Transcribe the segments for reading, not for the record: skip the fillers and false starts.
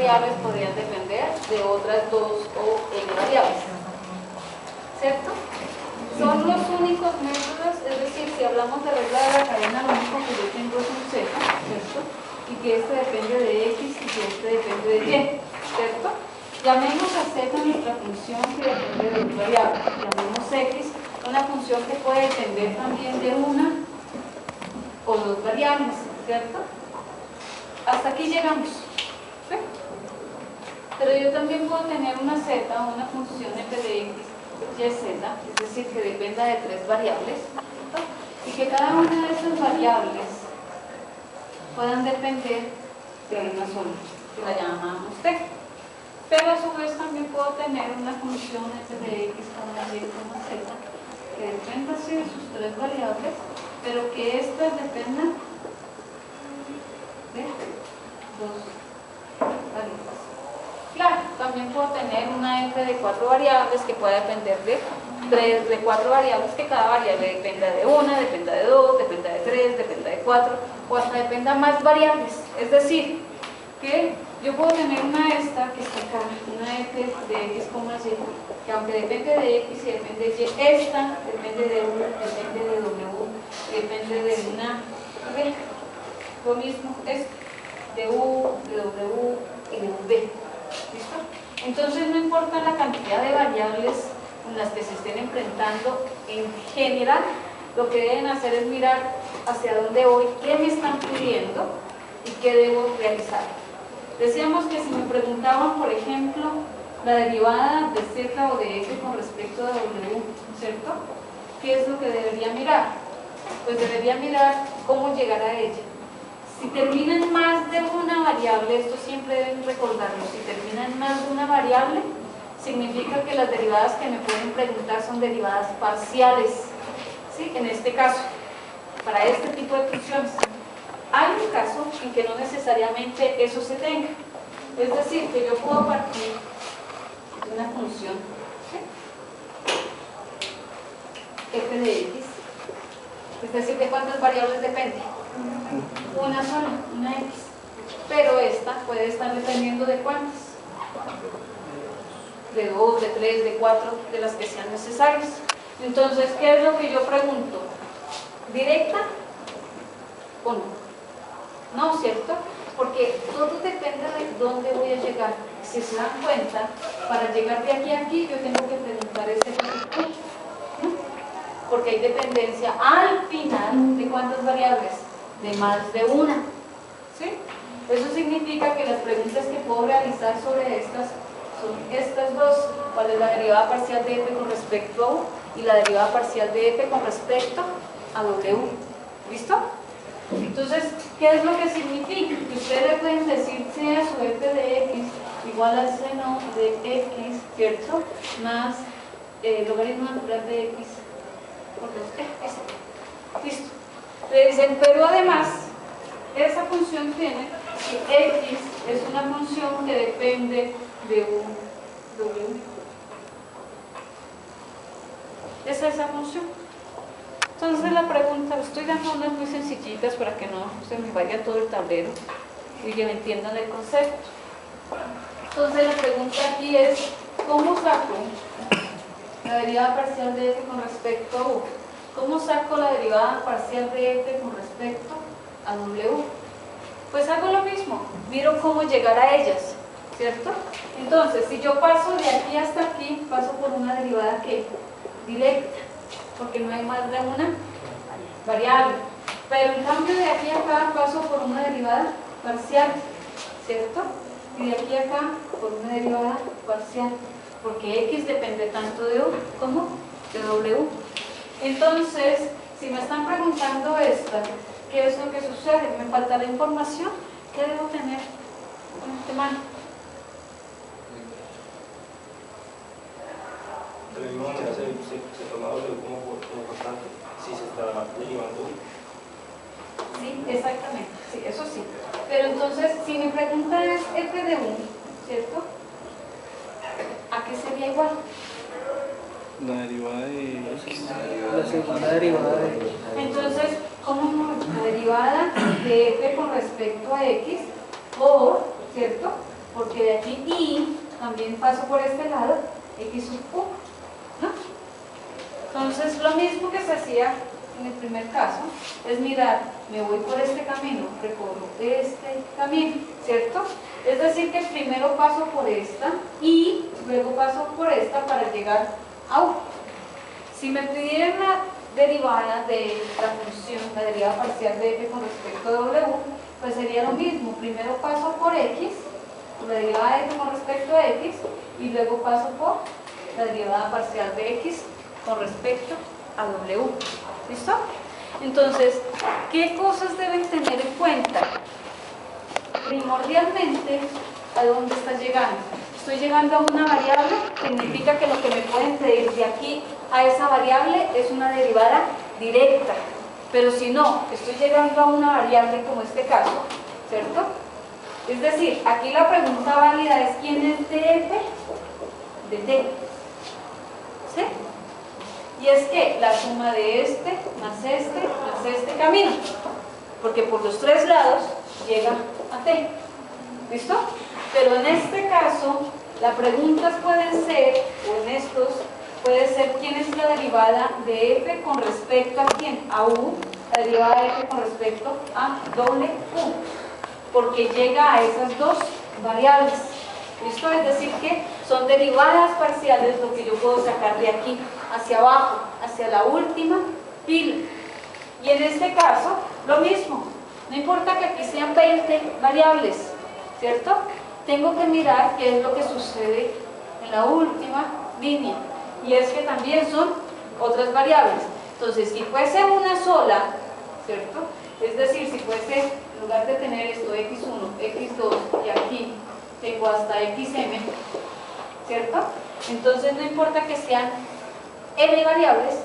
variables podrían depender de otras dos o n variables, ¿cierto? Son los únicos métodos, es decir, si hablamos de regla de la cadena, lo único que yo tengo es un z, ¿cierto? Y que este depende de x y que este depende de y, ¿cierto? Llamemos a z nuestra función que depende de dos variables, llamemos x una función que puede depender también de una o dos variables, ¿cierto? Hasta aquí llegamos, ¿sí? Pero yo también puedo tener una z, una función f de x, y z, es decir, que dependa de tres variables, ¿cierto? Y que cada una de esas variables puedan depender de una sola, que la llamamos t. Pero a su vez también puedo tener una función f de x, y, z, que dependa sí de sus tres variables, pero que estas dependan de dos variables. Claro, también puedo tener una f de cuatro variables que pueda depender de cuatro variables, que cada variable dependa de una, dependa de dos, dependa de tres, dependa de cuatro, o hasta dependa más variables. Es decir, que yo puedo tener una esta que está acá, una f de x, y, que aunque depende de x y depende de y, esta depende de u, depende de w, depende de una v. Lo mismo es de u, de w y de v. ¿Listo? Entonces no importa la cantidad de variables en las que se estén enfrentando, en general lo que deben hacer es mirar hacia dónde voy, qué me están pidiendo y qué debo realizar. Decíamos que si me preguntaban, por ejemplo, la derivada de z o de x con respecto a w, ¿cierto? ¿Qué es lo que debería mirar? Pues debería mirar cómo llegar a ella. Si terminan más de una variable, esto siempre deben recordarlo, si terminan más de una variable, significa que las derivadas que me pueden preguntar son derivadas parciales, ¿sí? En este caso, para este tipo de funciones. Hay un caso en que no necesariamente eso se tenga, es decir, que yo puedo partir de una función, ¿sí? f de x, es decir, ¿de cuántas variables depende? Una sola, una x, pero esta puede estar dependiendo de cuántas, de 2, de 3, de 4, de las que sean necesarias. Entonces, ¿qué es lo que yo pregunto? ¿Directa o no? No, ¿cierto? Porque todo depende de dónde voy a llegar. Si se dan cuenta, para llegar de aquí a aquí yo tengo que preguntar este punto, ¿no? Porque hay dependencia al final de ¿cuántas variables? De más de una, ¿sí? Eso significa que las preguntas que puedo realizar sobre estas son estas dos: ¿cuál es la derivada parcial de f con respecto a u? Y la derivada parcial de f con respecto a w. ¿Listo? Entonces, ¿qué es lo que significa? Que ustedes le pueden decir c a su f de x igual al seno de x, ¿cierto? Más logaritmo natural de x por 2. Listo. Le dicen, pero además, esa función tiene que x es una función que depende de un w. Es esa función. Entonces la pregunta, estoy dando unas muy sencillitas para que no se me vaya todo el tablero y que me entiendan el concepto. Entonces la pregunta aquí es, ¿cómo saco la derivada parcial de f con respecto a u? ¿Cómo saco la derivada parcial de f con respecto a w? Pues hago lo mismo, miro cómo llegar a ellas, ¿cierto? Entonces, si yo paso de aquí hasta aquí, paso por una derivada que directa, porque no hay más de una variable. Pero en cambio de aquí a acá paso por una derivada parcial, ¿cierto? Y de aquí a acá por una derivada parcial, porque x depende tanto de u como de w. Entonces, si me están preguntando esta, ¿qué es lo que sucede? ¿Me falta la información? ¿Qué debo tener en este mano? De la misma manera se toma W como constante si se está derivando. Sí, exactamente, sí, eso sí. Pero entonces, si mi pregunta es f de 1, ¿cierto? ¿A qué sería igual? La derivada de x. La segunda derivada de... Entonces, ¿cómo la derivada de f con respecto a x por, ¿cierto? porque de aquí y también paso por este lado, x sub u, ¿no? Entonces lo mismo que se hacía en el primer caso es mirar, me voy por este camino, recorro este camino, ¿cierto? Es decir que primero paso por esta y luego paso por esta para llegar a u. Si me pidieran la derivada de la función, la derivada parcial de f con respecto a w, pues sería lo mismo, primero paso por x, la derivada de f con respecto a x, y luego paso por la derivada parcial de x con respecto a w. ¿Listo? Entonces, ¿qué cosas deben tener en cuenta? Primordialmente, ¿a dónde está llegando? Estoy llegando a una variable, significa que lo que me pueden pedir de aquí a esa variable es una derivada directa. Pero si no, estoy llegando a una variable como este caso, ¿cierto? Es decir, aquí la pregunta válida es ¿quién es df de t? ¿Sí? Y es que la suma de este más este camino, porque por los tres lados llega a t. ¿Listo? Pero en este caso, las preguntas pueden ser, o en estos, puede ser quién es la derivada de f con respecto a quién, a u, la derivada de f con respecto a w, porque llega a esas dos variables. ¿Listo? Es decir que son derivadas parciales lo que yo puedo sacar de aquí hacia abajo, hacia la última fila. Y en este caso, lo mismo. No importa que aquí sean 20 variables, ¿cierto? Tengo que mirar qué es lo que sucede en la última línea. Y es que también son otras variables. Entonces, si fuese una sola, ¿cierto? Es decir, si fuese, en lugar de tener esto, x1, x2, y aquí tengo hasta xm, ¿cierto? Entonces, no importa que sean n variables,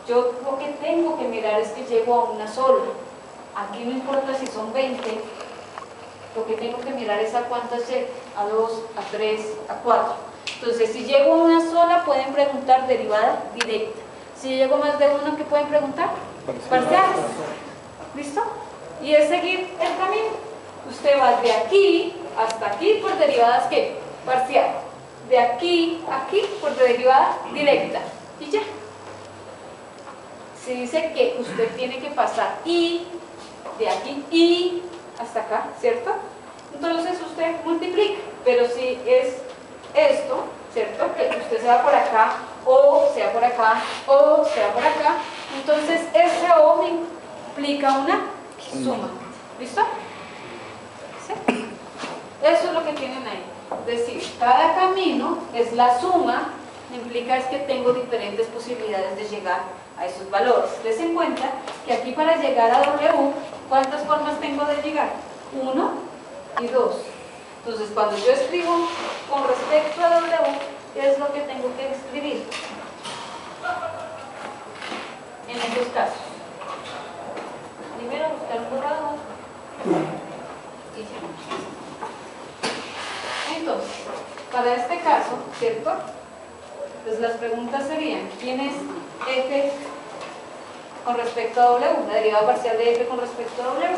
yo lo que tengo que mirar es que llego a una sola. Aquí no importa si son 20, lo que tengo que mirar es a cuántas llego, a 2, a 3, a 4. Entonces, si llego a una sola, pueden preguntar derivada directa. Si llego más de una, ¿qué pueden preguntar? Parciales. ¿Listo? Y es seguir el camino. Usted va de aquí hasta aquí por derivadas, ¿qué? Parcial. De aquí a aquí por derivada directa. Y ya. Se dice que usted tiene que pasar y de aquí y hasta acá, ¿cierto? Entonces usted multiplica, pero si es esto, ¿cierto? Que usted se va por acá, o sea por acá, o sea por acá, entonces ese o me implica una suma. ¿Listo? ¿Sí? Eso es lo que tienen ahí. Es decir, cada camino es la suma, implica es que tengo diferentes posibilidades de llegar a esos valores. Les en cuenta que aquí para llegar a W, ¿cuántas formas tengo de llegar? 1 y 2. Entonces, cuando yo escribo con respecto a W, ¿qué es lo que tengo que escribir? En estos casos. Primero buscar un borrador. Y ya. Entonces, para este caso, ¿cierto? Pues las preguntas serían, ¿quién es f con respecto a w? La derivada parcial de f con respecto a w.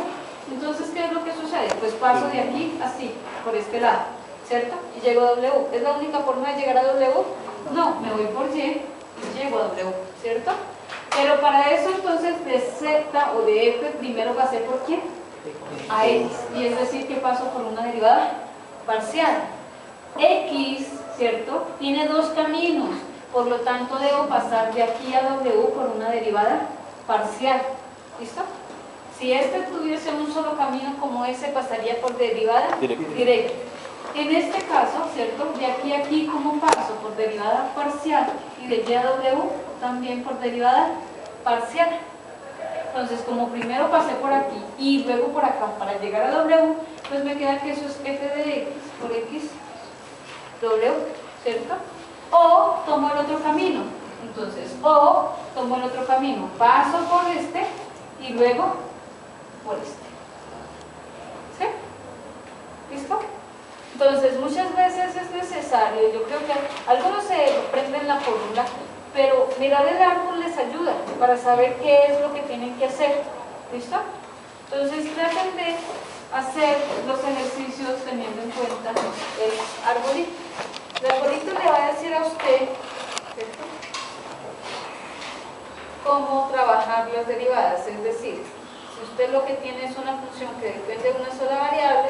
Entonces, ¿qué es lo que sucede? Pues paso de aquí así, por este lado, ¿cierto? Y llego a w. ¿Es la única forma de llegar a w? No, me voy por y y llego a w, ¿cierto? Pero para eso entonces de z o de f primero pasé por quién? A x. Y es decir que paso por una derivada parcial. X, ¿cierto? Tiene dos caminos, por lo tanto debo pasar de aquí a w por una derivada parcial. ¿Listo? Si este tuviese un solo camino como ese, pasaría por derivada directa. En este caso, ¿cierto? De aquí a aquí, ¿cómo paso? Por derivada parcial. Y de y a w también por derivada parcial. Entonces, como primero pasé por aquí y luego por acá para llegar a w, pues me queda que eso es f de x por x w, ¿cierto? O tomo el otro camino. Entonces, o tomo el otro camino, paso por este y luego por este. ¿Sí? ¿Listo? Entonces, muchas veces es necesario, yo creo que algunos se aprenden la fórmula, pero mirar el árbol les ayuda para saber qué es lo que tienen que hacer. ¿Listo? Entonces, traten de hacer los ejercicios teniendo en cuenta el arbolito. El arbolito le va a decir a usted, ¿cierto?, cómo trabajar las derivadas, es decir, si usted lo que tiene es una función que depende de una sola variable,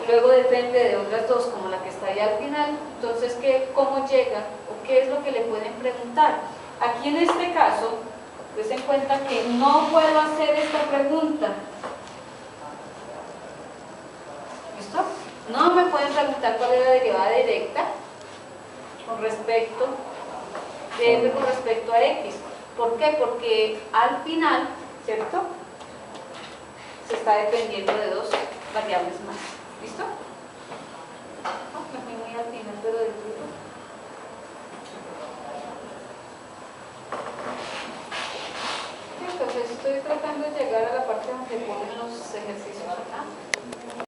y luego depende de otras dos, como la que está ahí al final, entonces, ¿cómo llega o qué es lo que le pueden preguntar? Aquí en este caso, des en cuenta que no puedo hacer esta pregunta. ¿Listo? No me pueden preguntar cuál es la derivada directa con respecto de f con respecto a x. ¿Por qué? Porque al final, ¿cierto?, se está dependiendo de dos variables más. ¿Listo? No, me fui muy al final, pero del grupo. Entonces estoy tratando de llegar a la parte donde ponen los ejercicios acá.